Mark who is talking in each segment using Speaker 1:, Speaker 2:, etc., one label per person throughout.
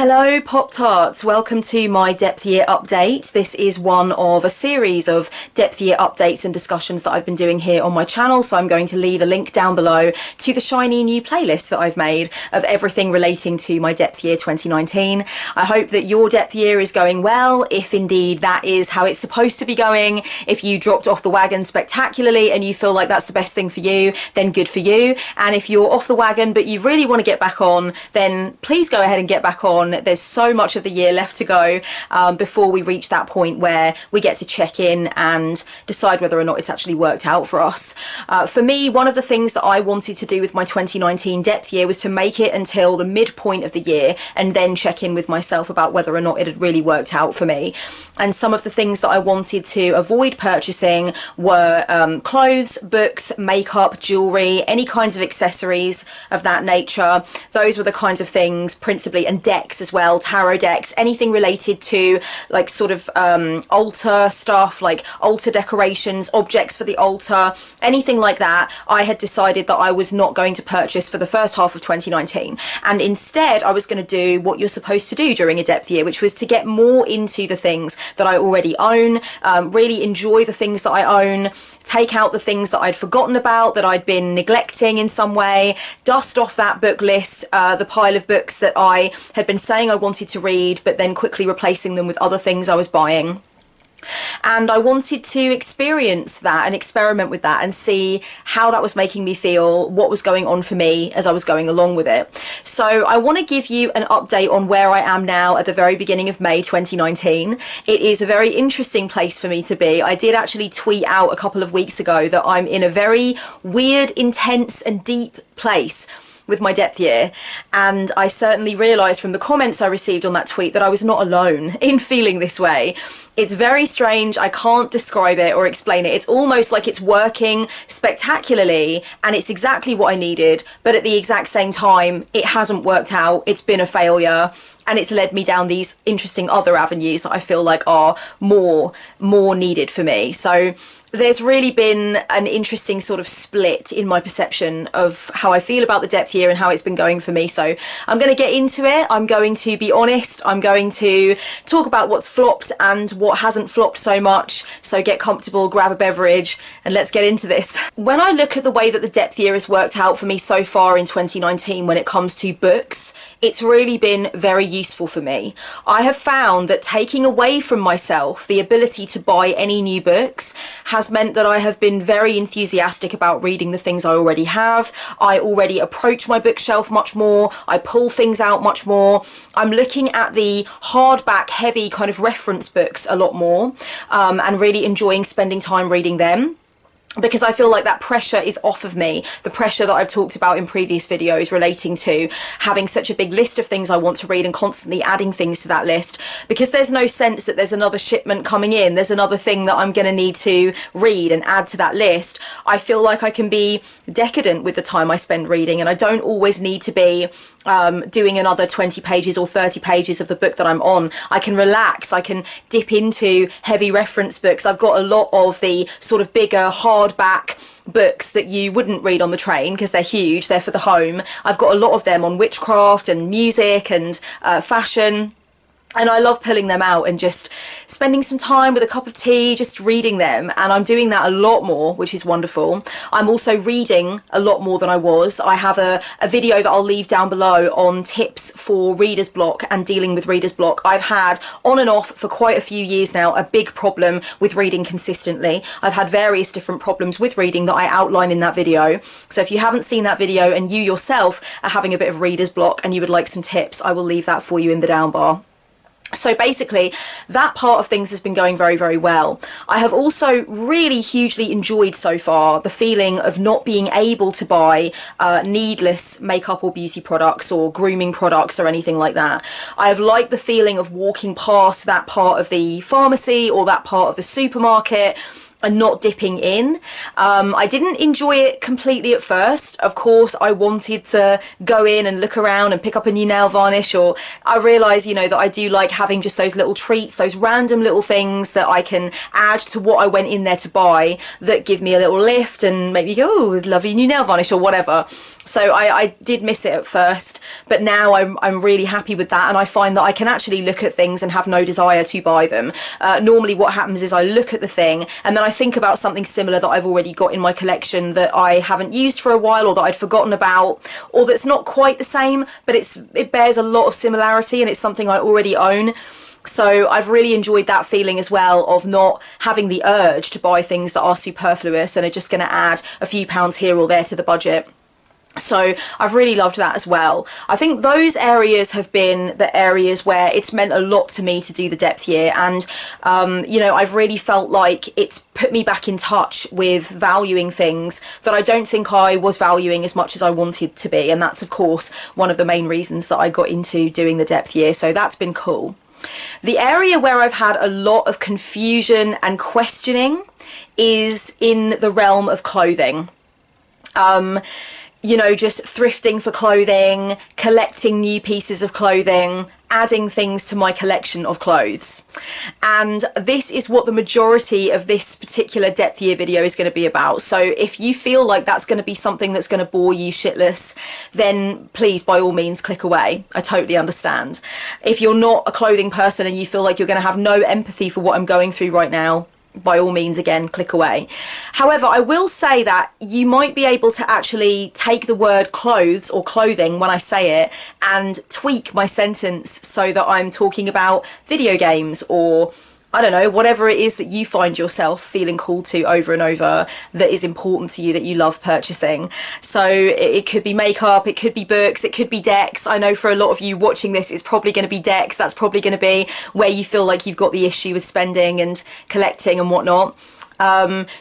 Speaker 1: Hello Pop-Tarts, welcome to my depth year update. This is one of a series of depth year updates and discussions that I've been doing here on my channel, so I'm going to leave a link down below to the shiny new playlist that I've made of everything relating to my depth year 2019. I hope that your depth year is going well, if indeed that is how it's supposed to be going. If you dropped off the wagon spectacularly and you feel like that's the best thing for you, then good for you. And if you're off the wagon but you really want to get back on, then please go ahead and get back on. There's so much of the year left to go before we reach that point where we get to check in and decide whether or not it's actually worked out for us. For me, one of the things that I wanted to do with my 2019 depth year was to make it until the midpoint of the year and then check in with myself about whether or not it had really worked out for me. And some of the things that I wanted to avoid purchasing were clothes, books, makeup, jewellery, any kinds of accessories of that nature. Those were the kinds of things principally, and decks as well, tarot decks, anything related to like sort of altar stuff, like altar decorations, objects for the altar, anything like that. I had decided that I was not going to purchase for the first half of 2019, and instead I was going to do what you're supposed to do during a depth year, which was to get more into the things that I already own, really enjoy the things that I own, take out the things that I'd forgotten about, that I'd been neglecting in some way, dust off that book list, the pile of books that I had been saying I wanted to read, but then quickly replacing them with other things I was buying. And I wanted to experience that and experiment with that and see how that was making me feel, what was going on for me as I was going along with it. So I want to give you an update on where I am now at the very beginning of May 2019. It is a very interesting place for me to be. I did actually tweet out a couple of weeks ago that I'm in a very weird, intense and deep place with my depth year, and I certainly realised from the comments I received on that tweet that I was not alone in feeling this way. It's very strange. I can't describe it or explain it. It's almost like it's working spectacularly and it's exactly what I needed, but at the exact same time it hasn't worked out. It's been a failure, and it's led me down these interesting other avenues that I feel like are more needed for me. So there's really been an interesting sort of split in my perception of how I feel about the depth year and how it's been going for me. So I'm going to get into it. I'm going to be honest. I'm going to talk about what's flopped and what hasn't flopped so much. So get comfortable, grab a beverage, and let's get into this. When I look at the way that the depth year has worked out for me so far in 2019 when it comes to books, it's really been very useful for me. I have found that taking away from myself the ability to buy any new books has meant that I have been very enthusiastic about reading the things I already have. I already approach my bookshelf much more. I pull things out much more. I'm looking at the hardback heavy kind of reference books a lot more, and really enjoying spending time reading them, because I feel like that pressure is off of me, the pressure that I've talked about in previous videos relating to having such a big list of things I want to read and constantly adding things to that list, because there's no sense that there's another shipment coming in, there's another thing that I'm going to need to read and add to that list. I feel like I can be decadent with the time I spend reading, and I don't always need to be doing another 20 pages or 30 pages of the book that I'm on. I can relax, I can dip into heavy reference books. I've got a lot of the sort of bigger hardback books that you wouldn't read on the train because they're huge, they're for the home. I've got a lot of them on witchcraft and music and fashion. And I love pulling them out and just spending some time with a cup of tea, just reading them. And I'm doing that a lot more, which is wonderful. I'm also reading a lot more than I was. I have a video that I'll leave down below on tips for reader's block and dealing with reader's block. I've had on and off for quite a few years now a big problem with reading consistently. I've had various different problems with reading that I outline in that video. So if you haven't seen that video and you yourself are having a bit of reader's block and you would like some tips, I will leave that for you in the down bar. So basically, that part of things has been going very, very well. I have also really hugely enjoyed so far the feeling of not being able to buy needless makeup or beauty products or grooming products or anything like that. I have liked the feeling of walking past that part of the pharmacy or that part of the supermarket and not dipping in. I didn't enjoy it completely at first. Of course, I wanted to go in and look around and pick up a new nail varnish, or I realise, you know, that I do like having just those little treats, those random little things that I can add to what I went in there to buy that give me a little lift and make me go, oh, lovely new nail varnish or whatever. So I did miss it at first, but now I'm really happy with that, and I find that I can actually look at things and have no desire to buy them. Normally what happens is I look at the thing and then I think about something similar that I've already got in my collection that I haven't used for a while, or that I'd forgotten about, or that's not quite the same, but it bears a lot of similarity and it's something I already own. So I've really enjoyed that feeling as well, of not having the urge to buy things that are superfluous and are just going to add a few pounds here or there to the budget. So I've really loved that as well. I think those areas have been the areas where it's meant a lot to me to do the depth year, and you know, I've really felt like it's put me back in touch with valuing things that I don't think I was valuing as much as I wanted to be, and that's of course one of the main reasons that I got into doing the depth year, so that's been cool. The area where I've had a lot of confusion and questioning is in the realm of clothing. You know, just thrifting for clothing, collecting new pieces of clothing, adding things to my collection of clothes. And this is what the majority of this particular depth year video is going to be about. So if you feel like that's going to be something that's going to bore you shitless, then please, by all means, click away. I totally understand. If you're not a clothing person and you feel like you're going to have no empathy for what I'm going through right now, by all means, again, click away. However, I will say that you might be able to actually take the word clothes or clothing when I say it and tweak my sentence so that I'm talking about video games, or I don't know, whatever it is that you find yourself feeling called to over and over that is important to you, that you love purchasing. So it could be makeup, it could be books, it could be decks. I know for a lot of you watching this, it's probably going to be decks. That's probably going to be where you feel like you've got the issue with spending and collecting and whatnot.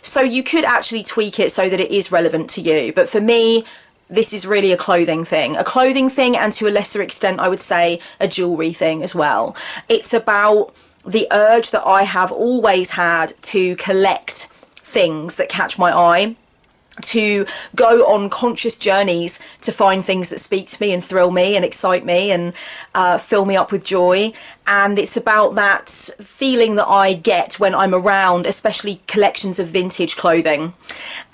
Speaker 1: So you could actually tweak it so that it is relevant to you. But for me, this is really a clothing thing, and to a lesser extent, I would say a jewellery thing as well. It's about the urge that I have always had to collect things that catch my eye, to go on conscious journeys to find things that speak to me and thrill me and excite me and fill me up with joy. And it's about that feeling that I get when I'm around, especially collections of vintage clothing,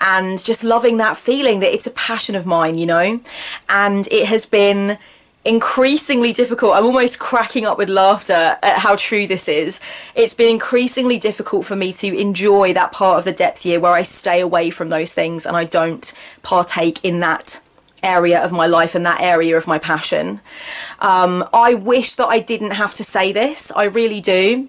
Speaker 1: and just loving that feeling that it's a passion of mine, you know. And it has been increasingly difficult. I'm almost cracking up with laughter at how true this is. It's been increasingly difficult for me to enjoy that part of the depth year where I stay away from those things and I don't partake in that area of my life and that area of my passion. I wish that I didn't have to say this. I really do.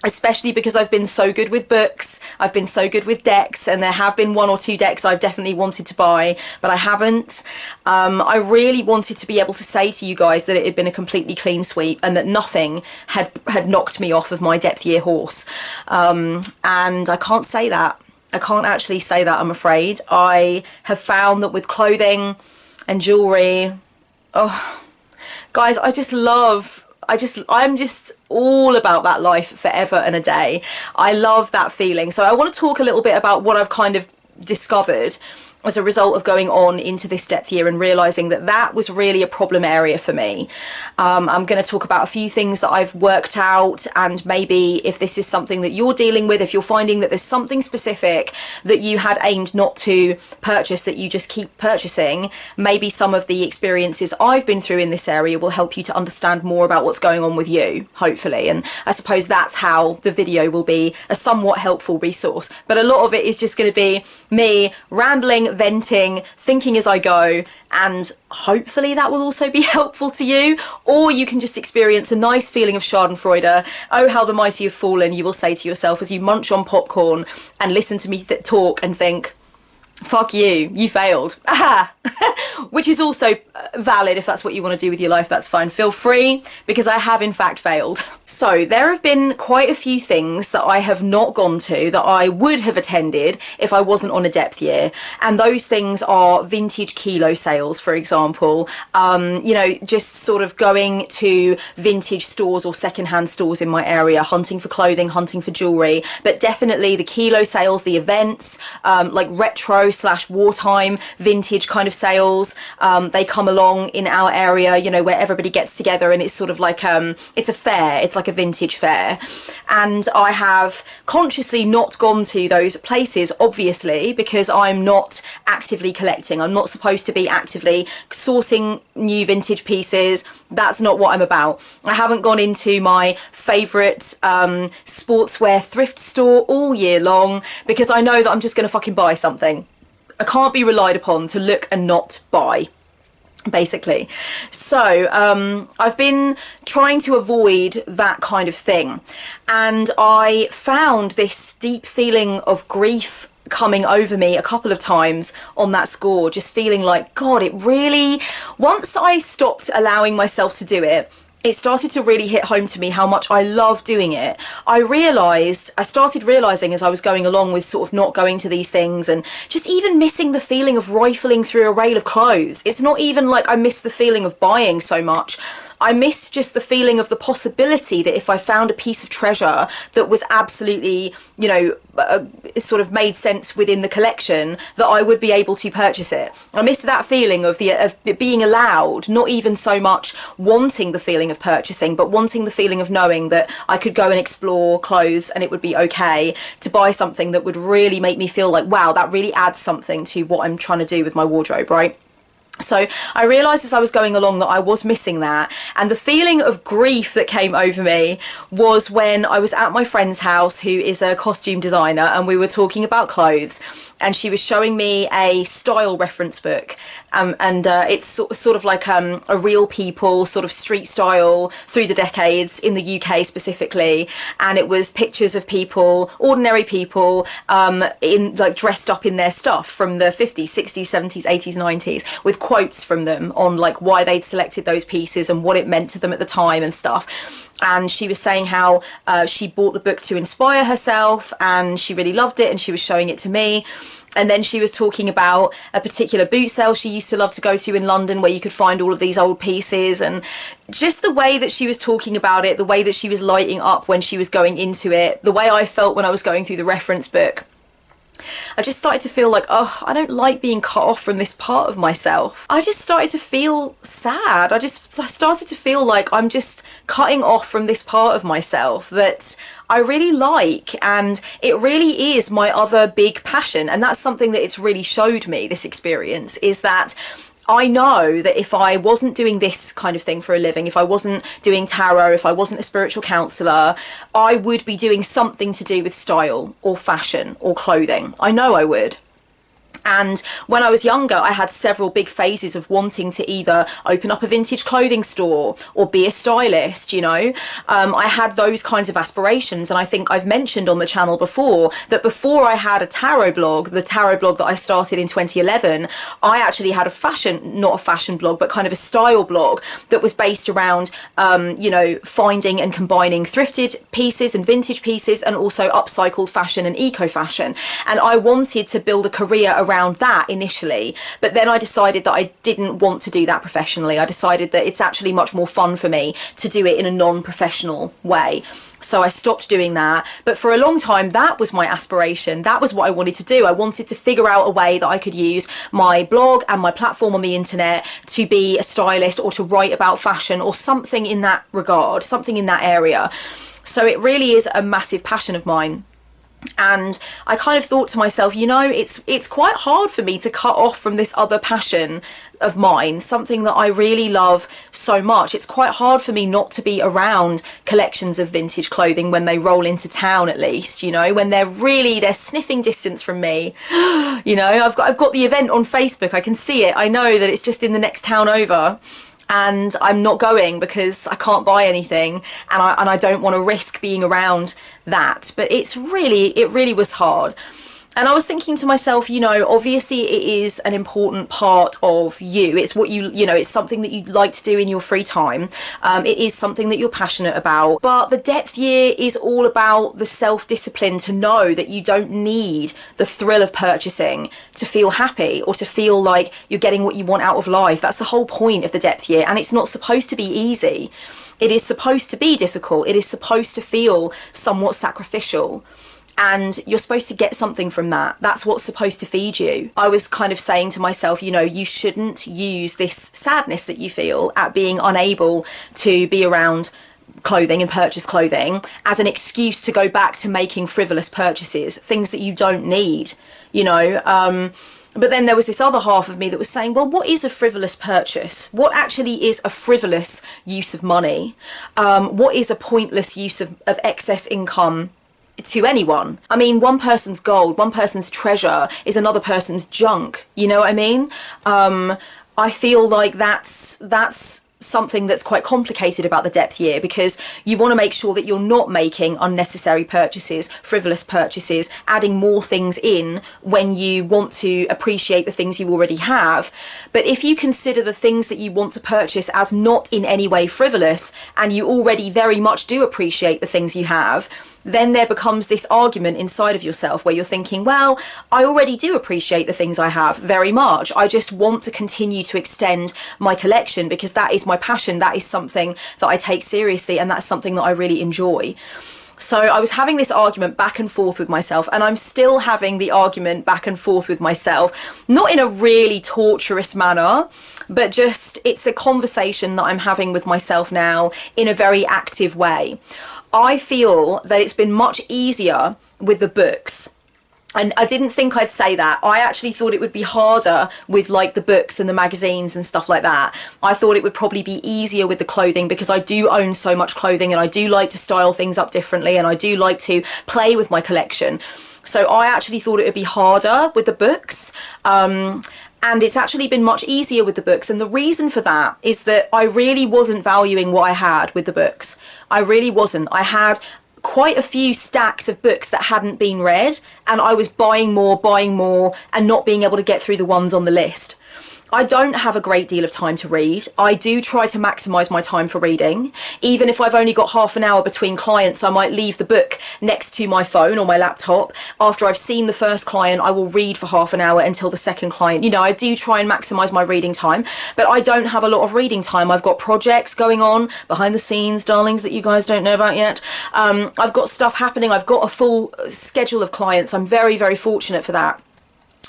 Speaker 1: Especially because I've been so good with books, I've been so good with decks, and there have been 1 or 2 decks I've definitely wanted to buy, but I haven't. I really wanted to be able to say to you guys that it had been a completely clean sweep and that nothing had knocked me off of my depth year horse. And I can't say that. I can't actually say that, I'm afraid. I have found that with clothing and jewellery, oh, guys, I'm just all about that life forever and a day. I love that feeling. So I want to talk a little bit about what I've kind of discovered as a result of going on into this depth year and realising that that was really a problem area for me. I'm going to talk about a few things that I've worked out, and maybe if this is something that you're dealing with, if you're finding that there's something specific that you had aimed not to purchase that you just keep purchasing, maybe some of the experiences I've been through in this area will help you to understand more about what's going on with you, hopefully. And I suppose that's how the video will be a somewhat helpful resource. But a lot of it is just going to be me rambling, venting, thinking as I go, and hopefully that will also be helpful to you. Or you can just experience a nice feeling of schadenfreude. Oh, how the mighty have fallen, you will say to yourself as you munch on popcorn and listen to me talk and think, fuck you, you failed. Aha! Which is also valid. If that's what you want to do with your life, that's fine. Feel free, because I have in fact failed. So there have been quite a few things that I have not gone to that I would have attended if I wasn't on a depth year. And those things are vintage kilo sales, for example. You know, just sort of going to vintage stores or secondhand stores in my area, hunting for clothing, hunting for jewellery, but definitely the kilo sales, the events, like retro / wartime vintage kind of sales. sales. They come along in our area, you know, where everybody gets together, and it's sort of like it's a fair, it's like a vintage fair. And I have consciously not gone to those places, obviously, because I'm not actively collecting. I'm not supposed to be actively sourcing new vintage pieces. That's not what I'm about. I haven't gone into my favourite sportswear thrift store all year long, because I know that I'm just going to fucking buy something. I can't be relied upon to look and not buy, basically. So I've been trying to avoid that kind of thing, and I found this deep feeling of grief coming over me a couple of times on that score, just feeling like, God, it really, once I stopped allowing myself to do it, it started to really hit home to me how much I love doing it. I started realising as I was going along with sort of not going to these things, and just even missing the feeling of rifling through a rail of clothes. It's not even like I miss the feeling of buying so much. I missed just the feeling of the possibility that if I found a piece of treasure that was absolutely, you know, sort of made sense within the collection, that I would be able to purchase it. I missed that feeling of being allowed, not even so much wanting the feeling of purchasing, but wanting the feeling of knowing that I could go and explore clothes and it would be okay to buy something that would really make me feel like, wow, that really adds something to what I'm trying to do with my wardrobe, right? So I realised as I was going along that I was missing that, and the feeling of grief that came over me was when I was at my friend's house, who is a costume designer, and we were talking about clothes, and she was showing me a style reference book, and it's sort of like a Real People sort of street style through the decades in the UK specifically, and it was pictures of people, ordinary people, in like dressed up in their stuff from the 50s, 60s, 70s, 80s, 90s, with quotes from them on like why they'd selected those pieces and what it meant to them at the time and stuff. And she was saying how she bought the book to inspire herself, and she really loved it, and she was showing it to me. And then she was talking about a particular boot sale she used to love to go to in London, where you could find all of these old pieces, and just the way that she was talking about it, the way that she was lighting up when she was going into it, the way I felt when I was going through the reference book. I just started to feel like, oh, I don't like being cut off from this part of myself. I just started to feel sad. I started to feel like I'm just cutting off from this part of myself that I really like, and it really is my other big passion. And that's something that it's really showed me, this experience, is that I know that if I wasn't doing this kind of thing for a living, if I wasn't doing tarot, if I wasn't a spiritual counsellor, I would be doing something to do with style or fashion or clothing. I know I would. And when I was younger, I had several big phases of wanting to either open up a vintage clothing store or be a stylist, you know. I had those kinds of aspirations, and I think I've mentioned on the channel before that before I had a tarot blog, the tarot blog that I started in 2011, I actually had not a fashion blog, but kind of a style blog that was based around, you know, finding and combining thrifted pieces and vintage pieces, and also upcycled fashion and eco-fashion. And I wanted to build a career around that initially, but then I decided that I didn't want to do that professionally. I decided that it's actually much more fun for me to do it in a non-professional way. So I stopped doing that. But for a long time, that was my aspiration. That was what I wanted to do. I wanted to figure out a way that I could use my blog and my platform on the internet to be a stylist or to write about fashion or something in that regard, something in that area. So it really is a massive passion of mine. And I kind of thought to myself, you know, it's quite hard for me to cut off from this other passion of mine, something that I really love so much. It's quite hard for me not to be around collections of vintage clothing when they roll into town, at least, you know, when they're sniffing distance from me. You know, I've got the event on Facebook. I can see it. I know that it's just in the next town over. And I'm not going because I can't buy anything, and I don't want to risk being around that. But it really was hard. And I was thinking to myself, you know, obviously it is an important part of you. It's what you know, it's something that you like to do in your free time. It is something that you're passionate about. But the depth year is all about the self-discipline to know that you don't need the thrill of purchasing to feel happy or to feel like you're getting what you want out of life. That's the whole point of the depth year. And it's not supposed to be easy. It is supposed to be difficult. It is supposed to feel somewhat sacrificial. and you're supposed to get something from that. That's what's supposed to feed you. I was kind of saying to myself, you know, you shouldn't use this sadness that you feel at being unable to be around clothing and purchase clothing as an excuse to go back to making frivolous purchases, things that you don't need, you know. But then there was this other half of me that was saying, well, what is a frivolous purchase? What actually is a frivolous use of money? What is a pointless use of excess income to anyone? I mean, one person's gold, one person's treasure is another person's junk. You know what I mean? I feel like that's something that's quite complicated about the depth year, because you want to make sure that you're not making unnecessary purchases, frivolous purchases, adding more things in when you want to appreciate the things you already have. But if you consider the things that you want to purchase as not in any way frivolous, and you already very much do appreciate the things you have, then there becomes this argument inside of yourself where you're thinking, well, I already do appreciate the things I have very much. I just want to continue to extend my collection because that is my passion. That is something that I take seriously, and that's something that I really enjoy. So I was having this argument back and forth with myself, and I'm still having the argument back and forth with myself, not in a really torturous manner, but just it's a conversation that I'm having with myself now in a very active way. I feel that it's been much easier with the books. And I didn't think I'd say that. I actually thought it would be harder with like the books and the magazines and stuff like that. I thought it would probably be easier with the clothing because I do own so much clothing and I do like to style things up differently and I do like to play with my collection. So I actually thought it would be harder with the books. And it's actually been much easier with the books. And the reason for that is that I really wasn't valuing what I had with the books. I really wasn't. I had quite a few stacks of books that hadn't been read, and I was buying more, and not being able to get through the ones on the list. I don't have a great deal of time to read. I do try to maximise my time for reading. Even if I've only got half an hour between clients, I might leave the book next to my phone or my laptop. After I've seen the first client, I will read for half an hour until the second client. You know, I do try and maximise my reading time, but I don't have a lot of reading time. I've got projects going on behind the scenes, darlings, that you guys don't know about yet. I've got stuff happening. I've got a full schedule of clients. I'm very, very fortunate for that.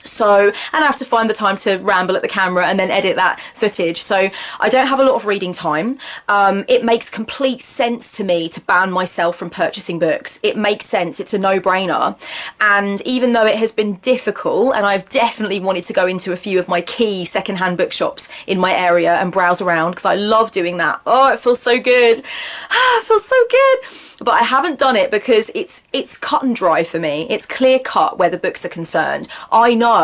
Speaker 1: So, and I have to find the time to ramble at the camera and then edit that footage. So I don't have a lot of reading time. It makes complete sense to me to ban myself from purchasing books. It makes sense. It's a no-brainer. And even though it has been difficult, and I've definitely wanted to go into a few of my key secondhand bookshops in my area and browse around because I love doing that. Oh, it feels so good. It feels so good. But I haven't done it because it's cut and dry for me. It's clear cut where the books are concerned. I know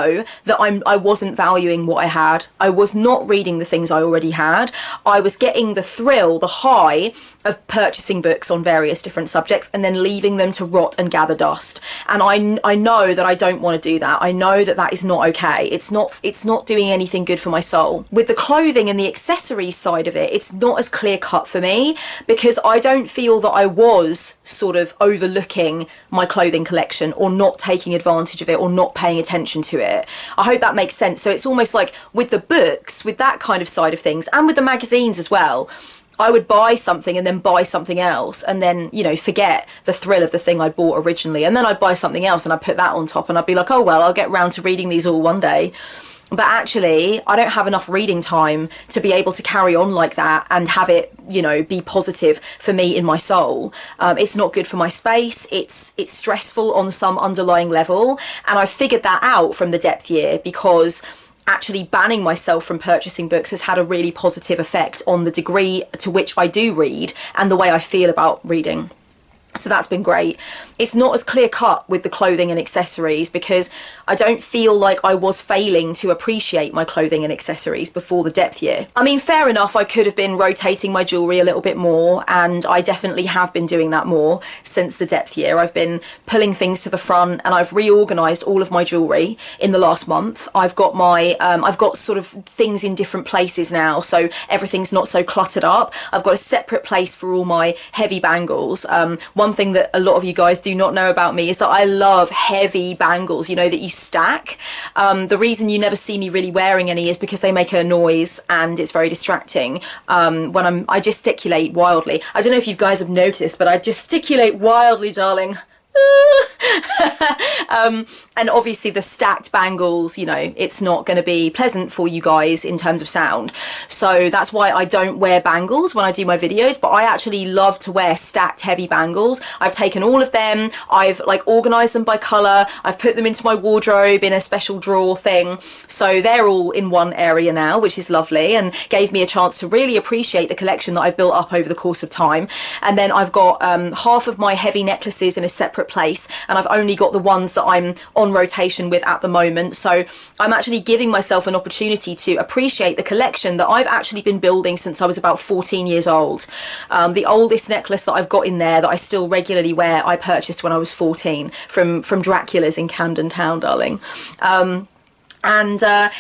Speaker 1: that I wasn't valuing what I had. I was not reading the things I already had. I was getting the thrill, the high of purchasing books on various different subjects and then leaving them to rot and gather dust. And I know that I don't want to do that. I know that that is not okay. It's not doing anything good for my soul. With the clothing and the accessories side of it, it's not as clear cut for me because I don't feel that I was sort of overlooking my clothing collection or not taking advantage of it or not paying attention to it. I hope that makes sense. So it's almost like with the books, with that kind of side of things, and with the magazines as well, I would buy something and then buy something else and then, you know, forget the thrill of the thing I bought originally. And then I'd buy something else and I'd put that on top and I'd be like, oh, well, I'll get round to reading these all one day. But actually, I don't have enough reading time to be able to carry on like that and have it, you know, be positive for me in my soul. It's not good for my space. It's stressful on some underlying level. And I figured that out from the depth year because actually banning myself from purchasing books has had a really positive effect on the degree to which I do read and the way I feel about reading. So that's been great. It's not as clear cut with the clothing and accessories because I don't feel like I was failing to appreciate my clothing and accessories before the depth year. I mean, fair enough, I could have been rotating my jewellery a little bit more, and I definitely have been doing that more since the depth year. I've been pulling things to the front and I've reorganised all of my jewellery in the last month. I've got my, I've got sort of things in different places now, so everything's not so cluttered up. I've got a separate place for all my heavy bangles. One thing that a lot of you guys do not know about me is that I love heavy bangles, you know, that you stack. The reason you never see me really wearing any is because they make a noise and it's very distracting when I gesticulate wildly. I don't know if you guys have noticed, but I gesticulate wildly, darling. And obviously the stacked bangles, you know, it's not going to be pleasant for you guys in terms of sound. So that's why I don't wear bangles when I do my videos, but I actually love to wear stacked heavy bangles. I've taken all of them, I've like organized them by color, I've put them into my wardrobe in a special drawer thing. So they're all in one area now, which is lovely and gave me a chance to really appreciate the collection that I've built up over the course of time. And then I've got half of my heavy necklaces in a separate place, and I've only got the ones that I'm on rotation with at the moment. So I'm actually giving myself an opportunity to appreciate the collection that I've actually been building since I was about 14 years old. The oldest necklace that I've got in there that I still regularly wear, I purchased when I was 14 from Dracula's in Camden Town, darling.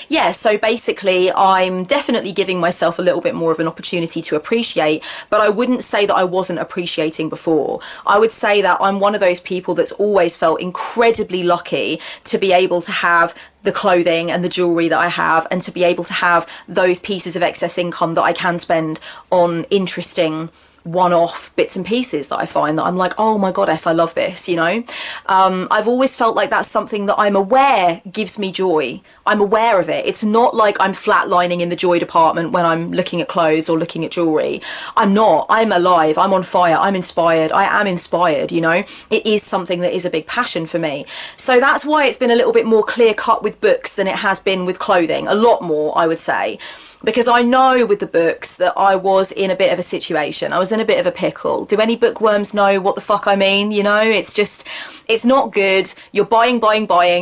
Speaker 1: Yeah, so basically I'm definitely giving myself a little bit more of an opportunity to appreciate, but I wouldn't say that I wasn't appreciating before. I would say that I'm one of those people that's always felt incredibly lucky to be able to have the clothing and the jewellery that I have, and to be able to have those pieces of excess income that I can spend on interesting one-off bits and pieces that I find that I'm like, oh my goddess, I love this, you know. I've always felt like that's something that I'm aware gives me joy. I'm aware of it. It's not like I'm flatlining in the joy department when I'm looking at clothes or looking at jewellery. I'm not. I'm alive. I'm on fire. I'm inspired. I am inspired, you know. It is something that is a big passion for me. So that's why it's been a little bit more clear-cut with books than it has been with clothing. A lot more, I would say. Because I know with the books that I was in a bit of a situation. I was in a bit of a pickle. Do any bookworms know what the fuck I mean? You know, it's just, it's not good. You're buying,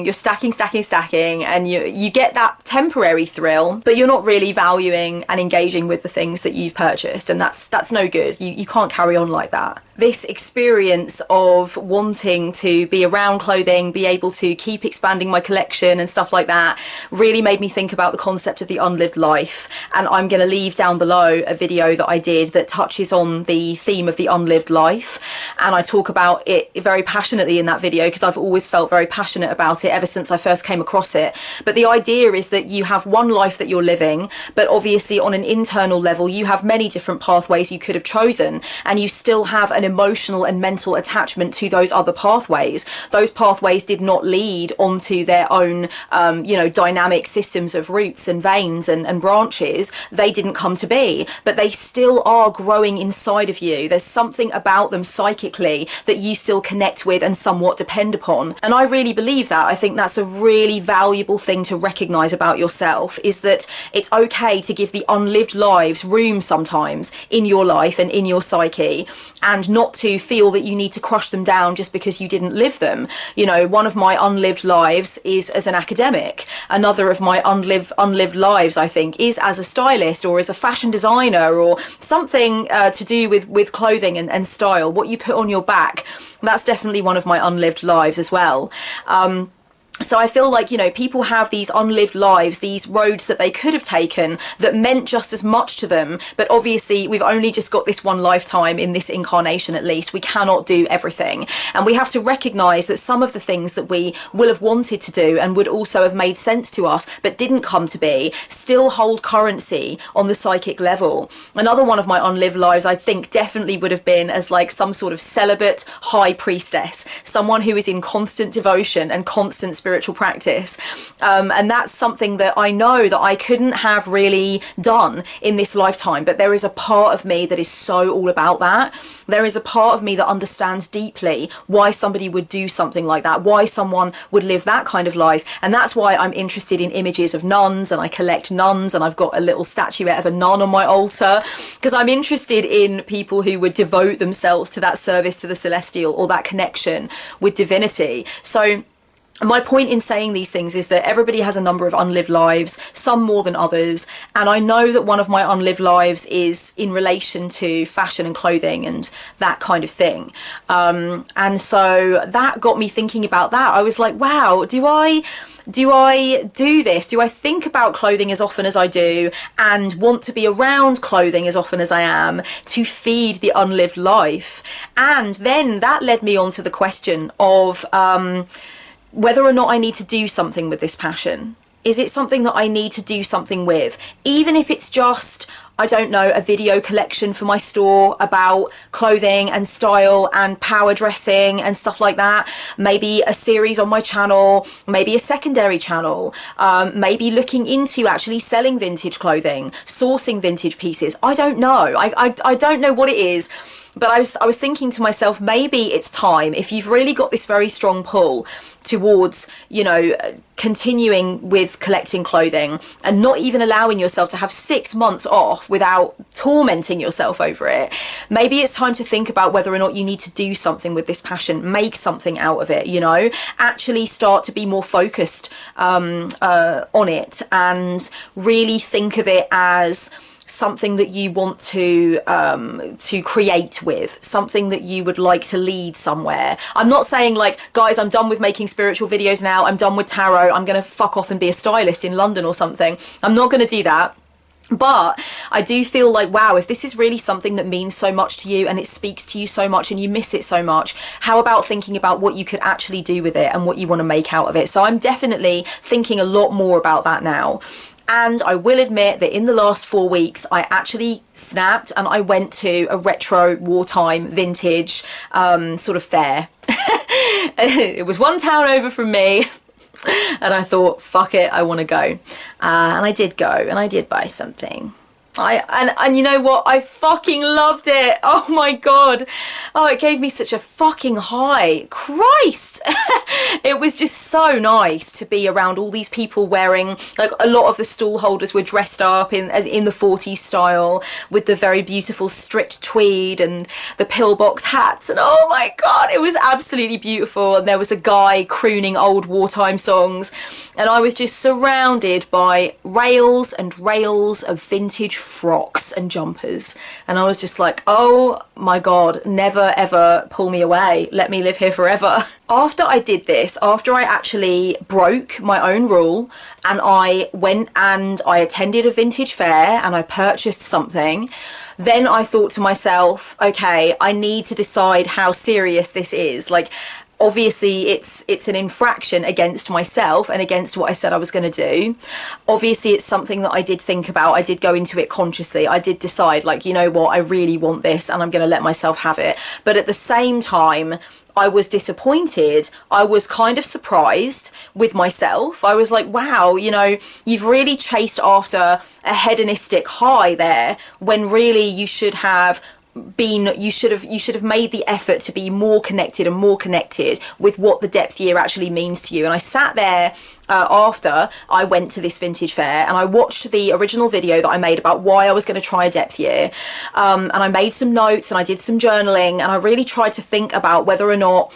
Speaker 1: you're stacking, and you get that temporary thrill, but you're not really valuing and engaging with the things that you've purchased, and that's no good. You can't carry on like that. This experience of wanting to be around clothing, be able to keep expanding my collection and stuff like that, really made me think about the concept of the unlived life. And I'm going to leave down below a video that I did that touches on the theme of the unlived life. And I talk about it very passionately in that video, because I've always felt very passionate about it ever since I first came across it. But the idea is that you have one life that you're living, but obviously on an internal level, you have many different pathways you could have chosen, and you still have an emotional and mental attachment to those other pathways. Those pathways did not lead onto their own, you know, dynamic systems of roots and veins and branches. They didn't come to be, but they still are growing inside of you. There's something about them psychically that you still connect with and somewhat depend upon. And I really believe that. I think that's a really valuable thing to recognize about yourself, is that it's okay to give the unlived lives room sometimes in your life and in your psyche, and not to feel that you need to crush them down just because you didn't live them. You know, one of my unlived lives is as an academic. Another of my unlived lives, I think, is as a stylist or as a fashion designer, or something to do with clothing and style, what you put on your back. That's definitely one of my unlived lives as well. So I feel like, you know, people have these unlived lives, these roads that they could have taken that meant just as much to them. But obviously we've only just got this one lifetime in this incarnation, at least. We cannot do everything. And we have to recognise that some of the things that we will have wanted to do and would also have made sense to us but didn't come to be, still hold currency on the psychic level. Another one of my unlived lives, I think, definitely would have been as like some sort of celibate high priestess, someone who is in constant devotion and constant spiritual practice, and that's something that I know that I couldn't have really done in this lifetime. But there is a part of me that is so all about that. There is a part of me that understands deeply why somebody would do something like that, why someone would live that kind of life. And that's why I'm interested in images of nuns, and I collect nuns, and I've got a little statuette of a nun on my altar, because I'm interested in people who would devote themselves to that service to the celestial, or that connection with divinity. So my point in saying these things is that everybody has a number of unlived lives, some more than others, and I know that one of my unlived lives is in relation to fashion and clothing and that kind of thing. And so that got me thinking about that. I was like, wow, do I do this? Do I think about clothing as often as I do, and want to be around clothing as often as I am, to feed the unlived life? And then that led me on to the question of whether or not I need to do something with this passion. Is it something that I need to do something with? Even if it's just, I don't know, a video collection for my store about clothing and style and power dressing and stuff like that. Maybe a series on my channel, maybe a secondary channel, maybe looking into actually selling vintage clothing, sourcing vintage pieces. I don't know. I don't know what it is. But I was thinking to myself, maybe it's time, if you've really got this very strong pull towards, you know, continuing with collecting clothing and not even allowing yourself to have 6 months off without tormenting yourself over it, maybe it's time to think about whether or not you need to do something with this passion, make something out of it, you know, actually start to be more focused on it and really think of it as something that you want to create with, something that you would like to lead somewhere. I'm not saying like, guys, I'm done with making spiritual videos now, I'm done with tarot, I'm gonna fuck off and be a stylist in London or something. I'm not gonna do that. But I do feel like, wow, if this is really something that means so much to you and it speaks to you so much and you miss it so much, how about thinking about what you could actually do with it and what you want to make out of it? So I'm definitely thinking a lot more about that now. And I will admit that in the last 4 weeks, I actually snapped and I went to a retro wartime vintage sort of fair. It was 1 town over from me. And I thought, fuck it, I want to go. And I did go and I did buy something. And you know what? I fucking loved it. Oh my God. Oh, it gave me such a fucking high. Christ. It was just so nice to be around all these people wearing, like, a lot of the stall holders were dressed up in the 40s style with the very beautiful stripped tweed and the pillbox hats. And oh my God, it was absolutely beautiful. And there was a guy crooning old wartime songs. And I was just surrounded by rails and rails of vintage frocks and jumpers, and I was just like, oh my God, never ever pull me away, let me live here forever. After I did this, after I actually broke my own rule and I went and I attended a vintage fair and I purchased something, then I thought to myself, okay, I need to decide how serious this is. Like, obviously it's an infraction against myself and against what I said I was going to do. Obviously it's something that I did think about. I did go into it consciously. I did decide, like, you know what, I really want this and I'm going to let myself have it. But at the same time, I was disappointed. I was kind of surprised with myself. I was like, wow, you know, you've really chased after a hedonistic high there when really you should have you should have made the effort to be more connected and more connected with what the depth year actually means to you. And I sat there after I went to this vintage fair and I watched the original video that I made about why I was going to try a depth year, and I made some notes and I did some journaling and I really tried to think about whether or not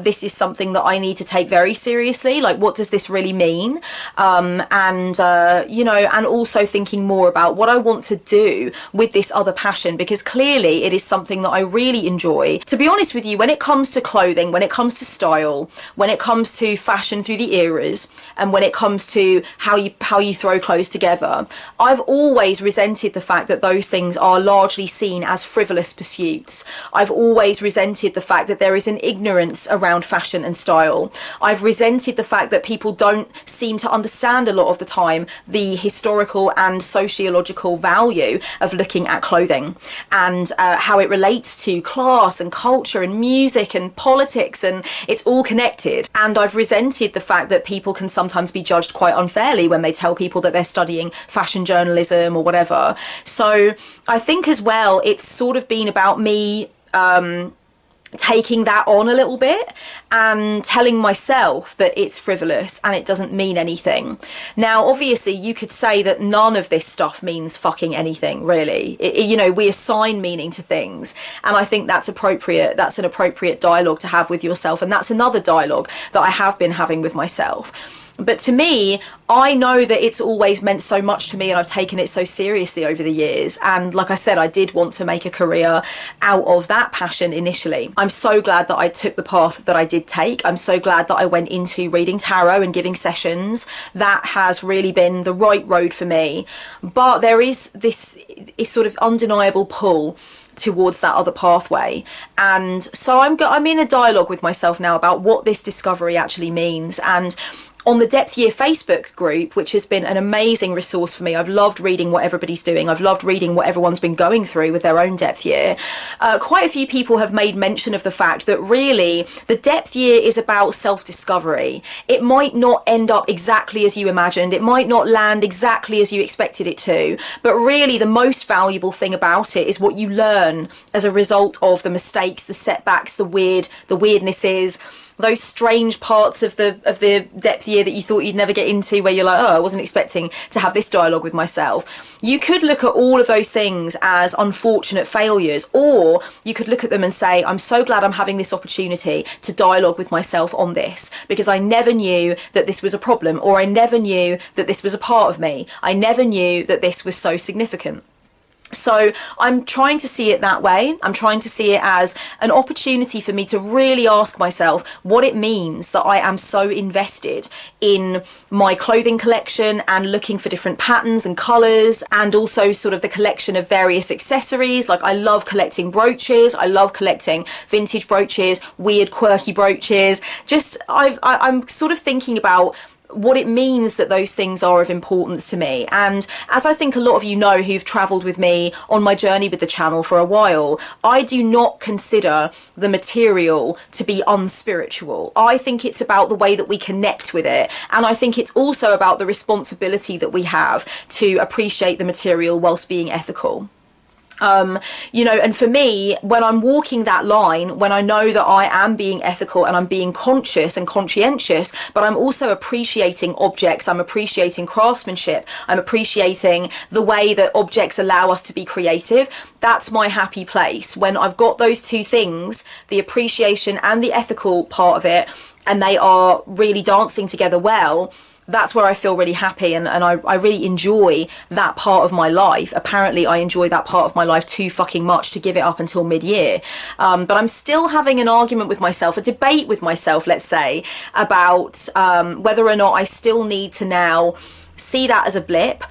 Speaker 1: this is something that I need to take very seriously. Like, what does this really mean? You know, and also thinking more about what I want to do with this other passion, because clearly it is something that I really enjoy. To be honest with you, when it comes to clothing, when it comes to style, when it comes to fashion through the eras, and when it comes to how you throw clothes together, I've always resented the fact that those things are largely seen as frivolous pursuits. I've always resented the fact that there is an ignorance around fashion and style. I've resented the fact that people don't seem to understand a lot of the time the historical and sociological value of looking at clothing and how it relates to class and culture and music and politics, and it's all connected. And I've resented the fact that people can sometimes be judged quite unfairly when they tell people that they're studying fashion journalism or whatever. So I think as well, it's sort of been about me taking that on a little bit and telling myself that it's frivolous and it doesn't mean anything. Now, obviously, you could say that none of this stuff means fucking anything, really. You know, we assign meaning to things, and I think that's appropriate. That's an appropriate dialogue to have with yourself, and that's another dialogue that I have been having with myself. But to me, I know that it's always meant so much to me and I've taken it so seriously over the years. And like I said, I did want to make a career out of that passion initially. I'm so glad that I took the path that I did take. I'm so glad that I went into reading tarot and giving sessions. That has really been the right road for me. But there is this sort of undeniable pull towards that other pathway, and so I'm in a dialogue with myself now about what this discovery actually means. And on the Depth Year Facebook group, which has been an amazing resource for me. I've loved reading what everybody's doing. I've loved reading what everyone's been going through with their own Depth Year. Quite a few people have made mention of the fact that really the Depth Year is about self-discovery. It might not end up exactly as you imagined. It might not land exactly as you expected it to, but really the most valuable thing about it is what you learn as a result of the mistakes, the setbacks, the weirdnesses, those strange parts of the Depth Year that you thought you'd never get into, where you're like, oh, I wasn't expecting to have this dialogue with myself. You could look at all of those things as unfortunate failures, or you could look at them and say, I'm so glad I'm having this opportunity to dialogue with myself on this, because I never knew that this was a problem, or I never knew that this was a part of me. I never knew that this was so significant. So I'm trying to see it that way. I'm trying to see it as an opportunity for me to really ask myself what it means that I am so invested in my clothing collection and looking for different patterns and colours, and also sort of the collection of various accessories. Like, I love collecting brooches. I love collecting vintage brooches, weird quirky brooches. I'm sort of thinking about what it means that those things are of importance to me. And as I think a lot of you know who've travelled with me on my journey with the channel for a while, I do not consider the material to be unspiritual. I think it's about the way that we connect with it, and I think it's also about the responsibility that we have to appreciate the material whilst being ethical. You know, and for me, when I'm walking that line, when I know that I am being ethical and I'm being conscious and conscientious, but I'm also appreciating objects, I'm appreciating craftsmanship, I'm appreciating the way that objects allow us to be creative, that's my happy place. When I've got those two things, the appreciation and the ethical part of it, and they are really dancing together well, that's where I feel really happy, and I really enjoy that part of my life. Apparently I enjoy that part of my life too fucking much to give it up until mid-year. But I'm still having an argument with myself, a debate with myself, let's say, about whether or not I still need to now see that as a blip,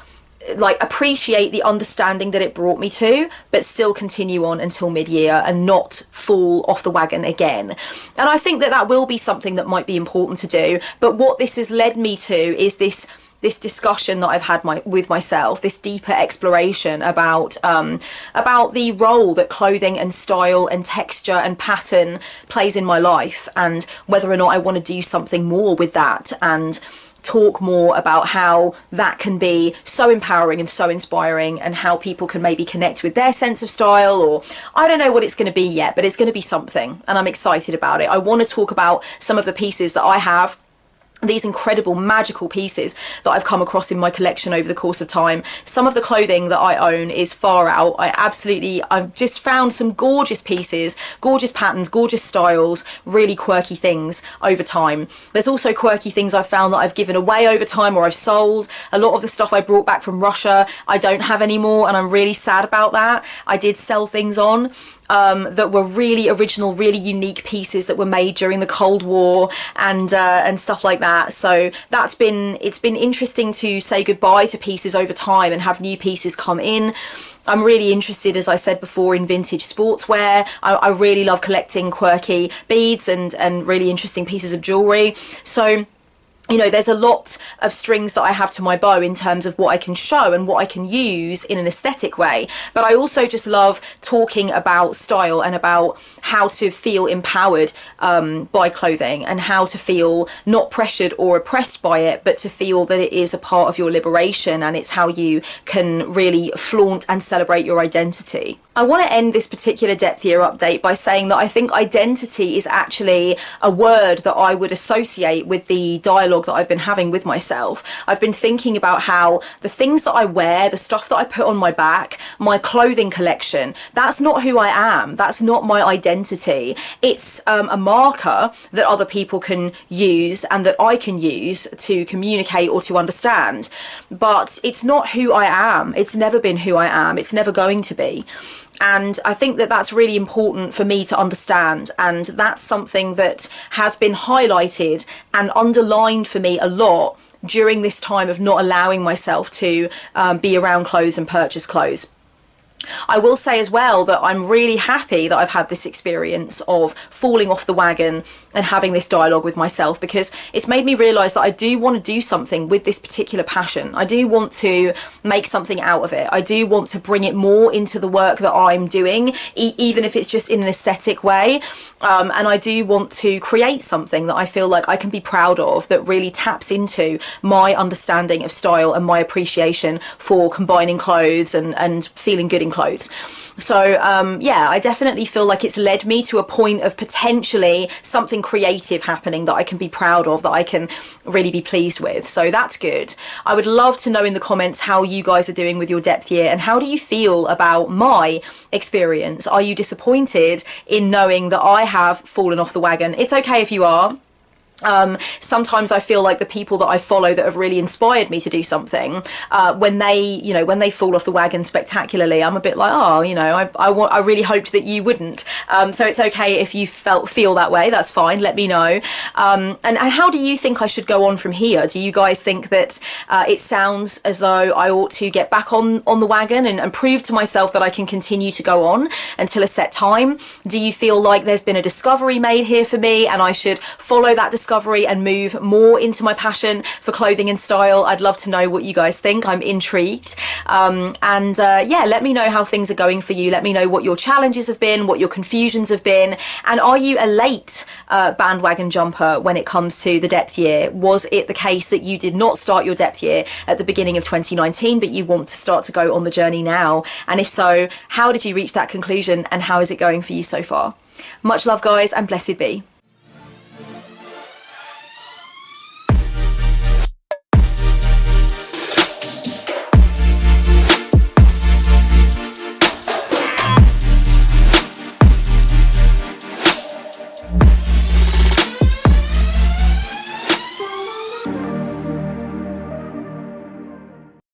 Speaker 1: like appreciate the understanding that it brought me to, but still continue on until mid-year and not fall off the wagon again. And I think that that will be something that might be important to do. But what this has led me to is this discussion that I've had with myself, this deeper exploration about the role that clothing and style and texture and pattern plays in my life, and whether or not I want to do something more with that and talk more about how that can be so empowering and so inspiring, and how people can maybe connect with their sense of style, or I don't know what it's going to be yet, but it's going to be something, and I'm excited about it. I want to talk about some of the pieces that I have, these incredible magical pieces that I've come across in my collection over the course of time. Some of the clothing that I own is far out. I've just found some gorgeous pieces, gorgeous patterns, gorgeous styles, really quirky things over time. There's also quirky things I've found that I've given away over time or I've sold. A lot of the stuff I brought back from Russia I don't have anymore, and I'm really sad about that. I did sell things on that were really original, really unique pieces that were made during the Cold War and stuff like that. So it's been interesting to say goodbye to pieces over time and have new pieces come in. I'm really interested, as I said before, in vintage sportswear. I really love collecting quirky beads and really interesting pieces of jewellery. So, you know, there's a lot of strings that I have to my bow in terms of what I can show and what I can use in an aesthetic way. But I also just love talking about style and about how to feel empowered by clothing, and how to feel not pressured or oppressed by it, but to feel that it is a part of your liberation, and it's how you can really flaunt and celebrate your identity. I want to end this particular Depth Year update by saying that I think identity is actually a word that I would associate with the dialogue that I've been having with myself. I've been thinking about how the things that I wear, the stuff that I put on my back, my clothing collection, that's not who I am. That's not my identity. It's a marker that other people can use and that I can use to communicate or to understand. But it's not who I am. It's never been who I am. It's never going to be. And I think that that's really important for me to understand, and that's something that has been highlighted and underlined for me a lot during this time of not allowing myself to be around clothes and purchase clothes. I will say as well that I'm really happy that I've had this experience of falling off the wagon and having this dialogue with myself, because it's made me realise that I do want to do something with this particular passion. I do want to make something out of it. I do want to bring it more into the work that I'm doing, even if it's just in an aesthetic way. And I do want to create something that I feel like I can be proud of, that really taps into my understanding of style and my appreciation for combining clothes and feeling good in clothes. So yeah, I definitely feel like it's led me to a point of potentially something creative happening that I can be proud of, that I can really be pleased with. So that's good. I would love to know in the comments how you guys are doing with your depth year, and how do you feel about my experience? Are you disappointed in knowing that I have fallen off the wagon? It's okay if you are. Sometimes I feel like the people that I follow that have really inspired me to do something, when they fall off the wagon spectacularly, I'm a bit like, oh, I really hoped that you wouldn't. So it's okay if you feel that way. That's fine. Let me know. And how do you think I should go on from here? Do you guys think that it sounds as though I ought to get back on the wagon and prove to myself that I can continue to go on until a set time? Do you feel like there's been a discovery made here for me and I should follow that discovery and move more into my passion for clothing and style? I'd love to know what you guys think. I'm intrigued. Yeah, let me know how things are going for you. Let me know what your challenges have been, what your confusions have been, and are you a late bandwagon jumper when it comes to the depth year? Was it the case that you did not start your depth year at the beginning of 2019, but you want to start to go on the journey now? And if so, how did you reach that conclusion, and how is it going for you so far? Much love, guys, and blessed be.